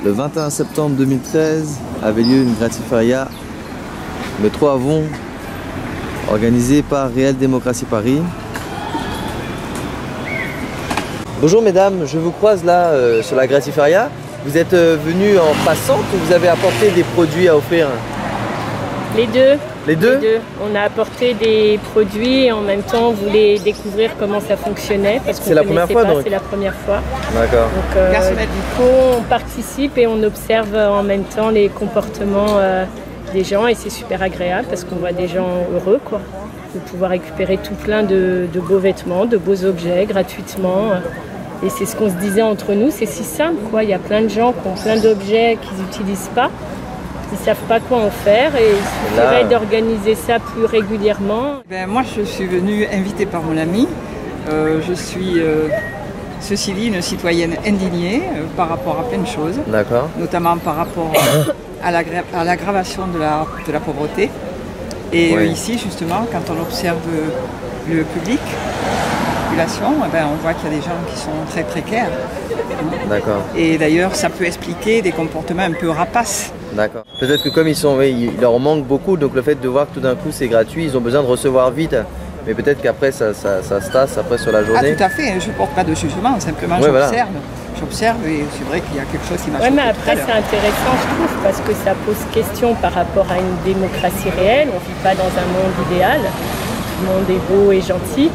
Le 21 septembre 2013 avait lieu une gratifaria métro Avon organisée par Réelle Démocratie Paris. Bonjour mesdames, je vous croise là sur la gratifaria. Vous êtes venues en passante ou vous avez apporté des produits à offrir? Les deux. Les deux? On a apporté des produits et en même temps on voulait découvrir comment ça fonctionnait parce qu'on ne connaissait pas, c'est la première fois. D'accord. Donc du coup on participe et on observe en même temps les comportements des gens et c'est super agréable parce qu'on voit des gens heureux quoi, de pouvoir récupérer tout plein de beaux vêtements, de beaux objets gratuitement. Et c'est ce qu'on se disait entre nous, c'est si simple quoi, il y a plein de gens qui ont plein d'objets qu'ils n'utilisent pas. Ils ne savent pas quoi en faire et il suffirait d'organiser ça plus régulièrement. Moi je suis venue invitée par mon ami. Je suis, ceci dit, une citoyenne indignée par rapport à plein de choses. D'accord. Notamment par rapport à l'aggravation de la pauvreté. Et ici justement, quand on observe le public, la population, on voit qu'il y a des gens qui sont très précaires. D'accord. Et d'ailleurs ça peut expliquer des comportements un peu rapaces. D'accord. Peut-être que comme il leur manque beaucoup, donc le fait de voir que tout d'un coup c'est gratuit, ils ont besoin de recevoir vite. Mais peut-être qu'après ça se tasse après sur la journée. Ah tout à fait, je ne porte pas de jugement, simplement j'observe. Voilà. J'observe et c'est vrai qu'il y a quelque chose qui m'a choqué. Oui, mais après c'est intéressant je trouve, parce que ça pose question par rapport à une démocratie réelle. On ne vit pas dans un monde idéal, tout le monde est beau et gentil.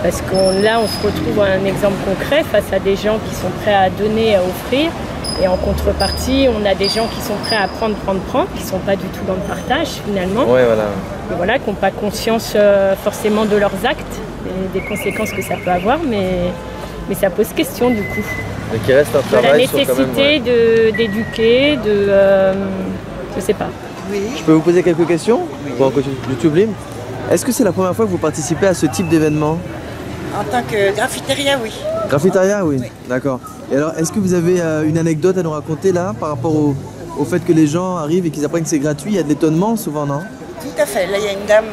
Parce que là on se retrouve à un exemple concret face à des gens qui sont prêts à donner, à offrir. Et en contrepartie, on a des gens qui sont prêts à prendre, qui ne sont pas du tout dans le partage finalement. Ouais, voilà. Et voilà, qui n'ont pas conscience forcément de leurs actes et des conséquences que ça peut avoir, mais ça pose question du coup. Et qu'il reste un travail de la nécessité d'éduquer, je sais pas. Oui. Je peux vous poser quelques questions? Oui. Pour YouTube Libre. Est-ce que c'est la première fois que vous participez à ce type d'événement? En tant que graffiteria, oui. Graffiteria, oui. Oui. D'accord. Et alors, est-ce que vous avez une anecdote à nous raconter là par rapport au fait que les gens arrivent et qu'ils apprennent que c'est gratuit? Il y a de l'étonnement souvent, non? Tout à fait. Là, il y a une dame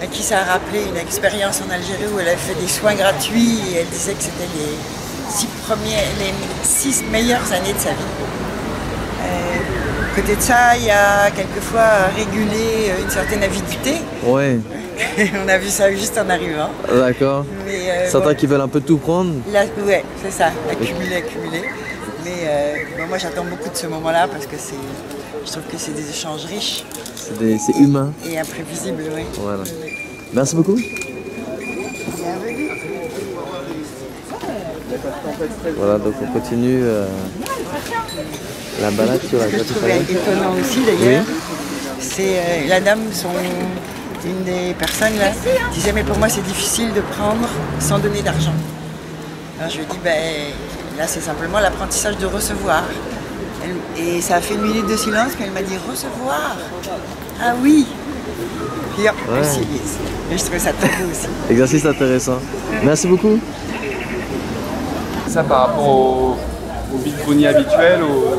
à qui ça a rappelé une expérience en Algérie où elle a fait des soins gratuits et elle disait que c'était les 6 meilleures années de sa vie. À côté de ça, il y a quelquefois à réguler une certaine avidité. Ouais. On a vu ça juste en arrivant. D'accord. Certains qui veulent un peu tout prendre. Là, ouais, c'est ça, accumuler. Mais moi j'attends beaucoup de ce moment-là parce que je trouve que c'est des échanges riches. C'est humain. Et imprévisibles, oui. Voilà. Merci beaucoup. Voilà, donc on continue la balade sur la gratifaria. Ce que je trouvais étonnant aussi d'ailleurs, c'est la dame, une des personnes là, disait mais pour moi c'est difficile de prendre sans donner d'argent. Alors je lui ai dit là c'est simplement l'apprentissage de recevoir. Et ça a fait une minute de silence puis elle m'a dit recevoir. Ah oui. Puis hop, et je trouvais ça très beau aussi. Exercice intéressant. Merci beaucoup. Ça par rapport au vide-grenier habituel, au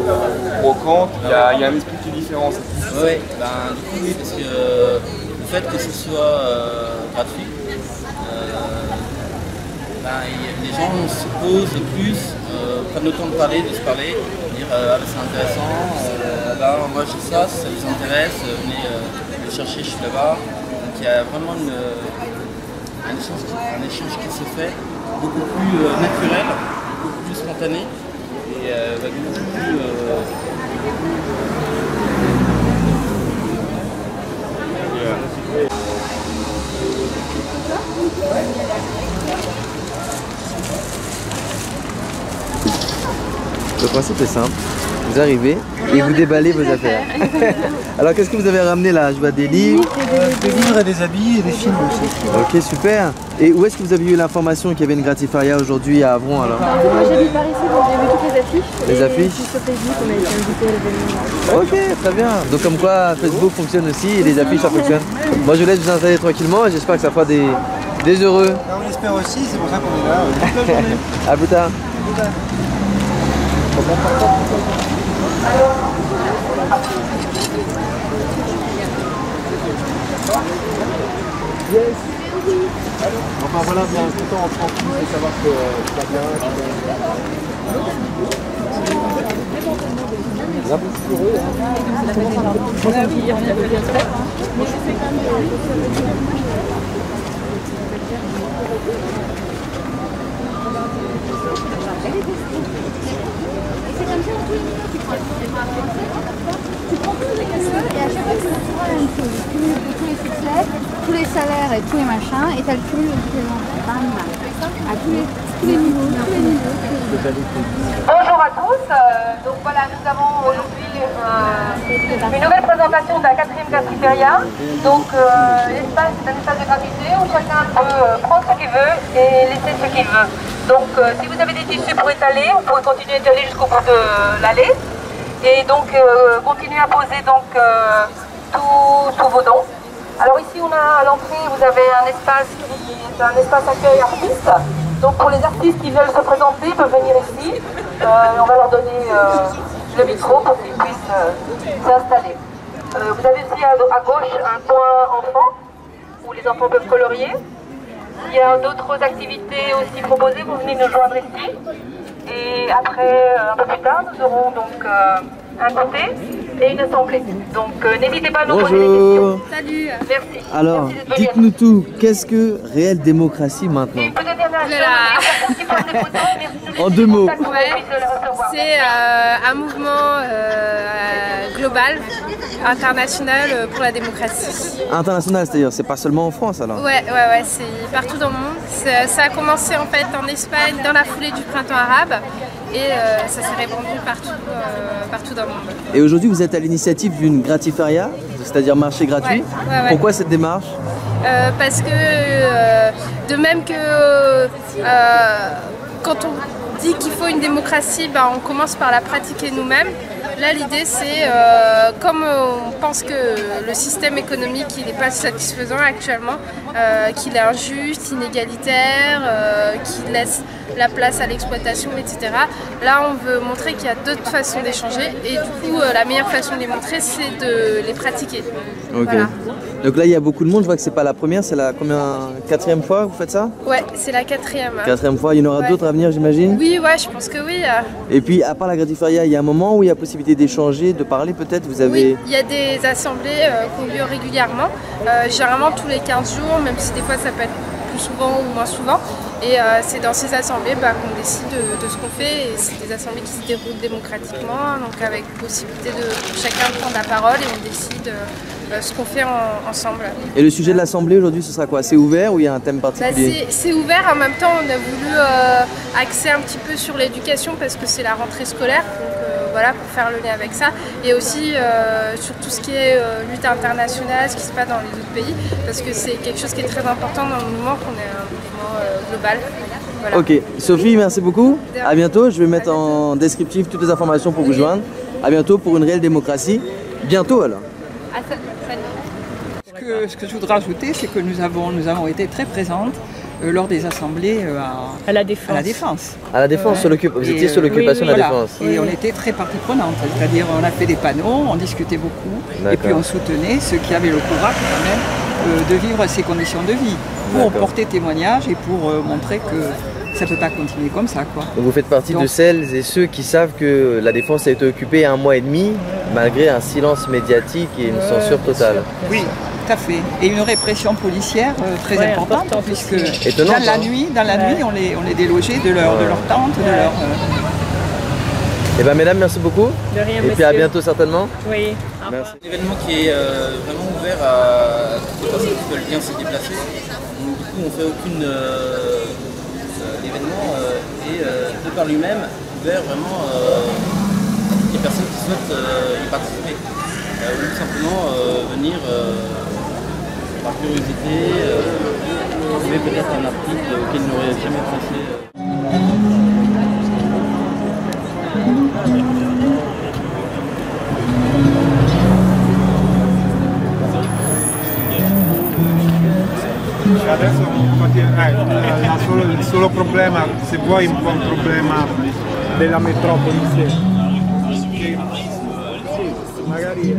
brocante, il y a un esprit qui est différent. Oui, du coup oui, parce que le fait que ce soit gratuit, les gens se posent plus, prennent le temps de parler, de se parler, dire c'est intéressant, moi j'ai ça, si ça vous intéresse, venez le chercher, je suis là-bas. Donc il y a vraiment un échange qui se fait beaucoup plus naturel, beaucoup plus spontané et beaucoup plus... Le principe est simple, vous arrivez et vous déballez vos affaires. Alors qu'est-ce que vous avez ramené là? Je vois des livres. Des livres et des habits et des films aussi. Ok, super. Et où est-ce que vous avez eu l'information qu'il y avait une gratifaria aujourd'hui à Avron alors? Moi j'habite par ici, donc j'ai vu toutes les affiches. Les affiches? Puis sur Facebook, on a été invité à l'événement. Ok, très bien. Donc comme quoi Facebook fonctionne aussi et les affiches ça fonctionne. Moi je vous laisse vous installer tranquillement et j'espère que ça fera des heureux. On espère aussi, c'est pour ça qu'on est là. Bonne journée. À plus tard. Yes. Enfin voilà, bien content en France de savoir que ça va bien. Tu prends tous les casseurs et à chaque fois tu fais toujours la même chose. Tu cumules tous les succès, tous les salaires et tous les machins et tu as le cumul à tous les niveaux. Bonjour à tous, donc voilà, nous avons aujourd'hui une nouvelle présentation de la 4e cafétéria. Donc l'espace est un espace de gratuité où chacun peut prendre ce qu'il veut et laisser ce qu'il veut. Donc si vous avez des tissus pour étaler, vous pourrez continuer d'étaler jusqu'au bout de l'allée. Et donc continuez à poser donc tous vos dons. Alors ici on a à l'entrée, vous avez un espace qui est un espace accueil artistes. Donc pour les artistes qui veulent se présenter, ils peuvent venir ici. On va leur donner le micro pour qu'ils puissent s'installer. Vous avez aussi à gauche un coin enfant où les enfants peuvent colorier. Il y a d'autres activités aussi proposées, vous venez nous joindre ici. Et après, un peu plus tard, nous aurons donc un goûter et une assemblée. Donc n'hésitez pas à nous poser des questions. Salut. Merci. Alors, dites-nous tout, qu'est-ce que réelle démocratie maintenant? En 2 mots. C'est un mouvement global, international pour la démocratie. International, c'est-à-dire, c'est pas seulement en France alors? Ouais, c'est partout dans le monde. Ça a commencé en fait en Espagne dans la foulée du printemps arabe et ça s'est répandu partout dans le monde. Et aujourd'hui, vous êtes à l'initiative d'une gratifaria, c'est-à-dire marché gratuit. Ouais. Pourquoi cette démarche? Parce que de même que quand on dit qu'il faut une démocratie, on commence par la pratiquer nous-mêmes. Là, l'idée, c'est comme on pense que le système économique n'est pas satisfaisant actuellement, qu'il est injuste, inégalitaire, qu'il laisse la place à l'exploitation, etc. Là, on veut montrer qu'il y a d'autres façons d'échanger et du coup, la meilleure façon de les montrer, c'est de les pratiquer. Ok. Voilà. Donc là, il y a beaucoup de monde. Je vois que c'est pas la première, c'est la 4e fois que vous faites ça? Ouais, c'est la 4e. 4e fois, il y en aura d'autres à venir, j'imagine? Oui, je pense que oui. Et puis, à part la gratifaria, il y a un moment où il y a possibilité d'échanger, de parler peut-être? Vous avez... Oui, il y a des assemblées qui ont lieu régulièrement, généralement tous les 15 jours, même si des fois ça peut être plus souvent ou moins souvent. Et c'est dans ces assemblées qu'on décide de ce qu'on fait. Et c'est des assemblées qui se déroulent démocratiquement, donc avec possibilité de chacun prendre la parole et on décide ce qu'on fait ensemble. Et le sujet de l'assemblée aujourd'hui, ce sera quoi? C'est ouvert ou il y a un thème particulier? C'est ouvert, en même temps on a voulu axer un petit peu sur l'éducation parce que c'est la rentrée scolaire. Donc, voilà, pour faire le lien avec ça, et aussi sur tout ce qui est lutte internationale, ce qui se passe dans les autres pays, parce que c'est quelque chose qui est très important dans le mouvement, qu'on est un mouvement global. Voilà. Ok, Sophie, merci beaucoup. À bientôt. Je vais mettre en descriptif toutes les informations pour vous joindre. À bientôt pour une réelle démocratie. Bientôt alors. Ce que je voudrais ajouter, c'est que nous avons été très présentes lors des assemblées à la Défense. À la Défense, vous étiez sur l'occupation de la Défense. Et on était très partie prenante, c'est-à-dire on a fait des panneaux, on discutait beaucoup, et puis on soutenait ceux qui avaient le courage quand même de vivre ces conditions de vie, pour porter témoignage et pour montrer que ça ne peut pas continuer comme ça, quoi. Donc vous faites partie de celles et ceux qui savent que la Défense a été occupée 1 mois et demi, malgré un silence médiatique et une censure totale. Oui. Tout à fait. Et une répression policière très importante, puisque étonnant, dans la nuit, on les délogeait de leur tente, de leur... Eh bien mesdames, merci beaucoup. De rien, et puis à bientôt certainement. Oui. Merci. Un événement qui est vraiment ouvert à toutes les personnes qui veulent bien se déplacer. Donc, du coup, on ne fait aucune événement et de par lui-même ouvert vraiment à toutes les personnes qui souhaitent y participer. Ou tout simplement venir par curiosité, trouver peut-être un article auquel ils n'auraient jamais pensé. Adesso il solo problema, se vuoi un po' un problema della metropoli, magari